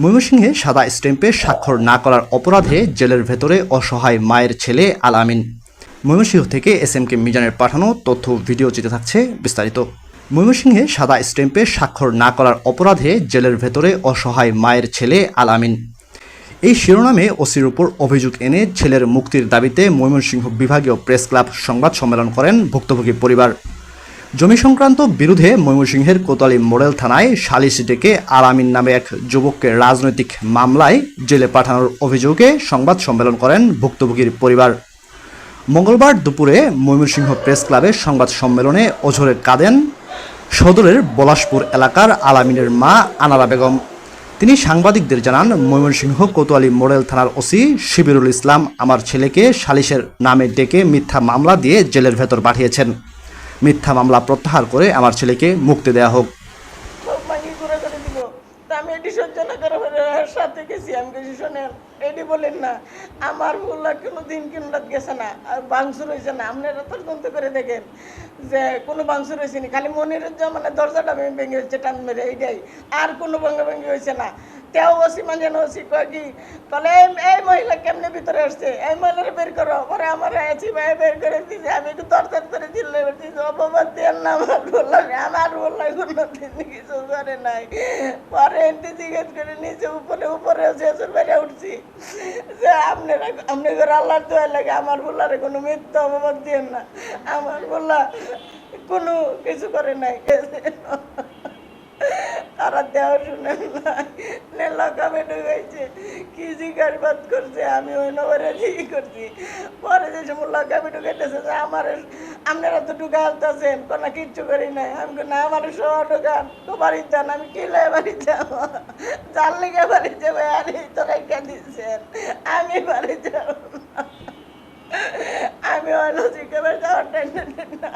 ময়মনসিংহে সাদা স্ট্যাম্পে স্বাক্ষর না করার অপরাধে জেলের ভেতরে অসহায় মায়ের ছেলে আল আমিন। ময়মনসিংহ থেকে এস.এম.কে মিজানের পাঠানো তথ্য ভিডিও চিত্রে থাকছে বিস্তারিত। ময়মনসিংহে সাদা স্ট্যাম্পে স্বাক্ষর না করার অপরাধে জেলের ভেতরে অসহায় মায়ের ছেলে আল আমিন। এই শিরোনামে ওসির উপর অভিযোগ এনে ছেলের মুক্তির দাবিতে ময়মনসিংহ বিভাগীয় প্রেস ক্লাব সংবাদ সম্মেলন করেন ভুক্তভোগী পরিবার। জমি সংক্রান্ত বিরোধে ময়মনসিংহের কোতোয়ালি মডেল থানায় সালিশ ডেকে আল আমিন নামে এক যুবককে রাজনৈতিক মামলায় জেলে পাঠানোর অভিযোগে সংবাদ সম্মেলন করেন ভুক্তভোগীর পরিবার। মঙ্গলবার দুপুরে ময়মনসিংহ প্রেস ক্লাবের সংবাদ সম্মেলনে অঝরে কাঁদেন সদরের পলাশপুর এলাকার আল আমিনের মা আনারা বেগম। তিনি সাংবাদিকদের জানান, ময়মনসিংহ কোতোয়ালি মডেল থানার ওসি শিবিরুল ইসলাম আমার ছেলেকে সালিশের নামে ডেকে মিথ্যা মামলা দিয়ে জেলের ভেতর পাঠিয়েছেন। মিথ্যা মামলা প্রত্যাহার করে আমার ছেলেকে মুক্তি দেওয়া হোক। আমি এটি সহ্য না করে সাথে গেছি। আমি গেছি, শোনেন এটি বলেন না আমার বললা কোনো দিন কিনরাত গেছে না, ভাঙচুর হয়েছে না। আপনারা তদন্ত করে দেখেন যে কোনো ভাঙচুর হয়েছে না, খালি মনের মানে দরজাটা ভেঙে হচ্ছে টান মেরে, এইটাই, আর কোনো ভেঙে হয়েছে না। তেও ওসি মানে ওসি কয় কি বলে এই মহিলা কেমনে ভিতরে আসছে, এই মহিলারা বের করো। পরে আমার আছি ভাই বের করে দিয়েছে। আমি একটু তরতর করে চিল্লে দিয়েছি, অপবাদ দেন না আমার বললাম, আমার বললাম কোনো দিন কিছু করে নাই। পরে এনটি জিজ্ঞেস করে নিচে উপরে শেষের বেড়ে উঠছি যে আপনার আল্লাহর দোয়া লাগে আমার বললারে কোনো মিথ্যা অপবাদ দেন না। আমার বললা কোনো কিছু করে নাই, তারা দেওয়া শুনেন না লাগামে ঢুকাইছে, কি জিজ্ঞাসাবাদ করছে, আমি ওই নগরে ই করছি। পরে যে সময় লাগামে ঢুকাইতেছে যে আমার আপনারা তো ঢুকা আসতেছেন, কোনো কিচ্ছু করি নাই। আমি না আমার সহ ঢুকান তো বাড়ি যান। আমি কিলাই বাড়ি যাব, যার লেগে বাড়ি যাবে, আর এই তো রেখে দিচ্ছেন, আমি বাড়ি যাব না। আমি অন্য জিজ্ঞাসা যাওয়ার টেনশন না।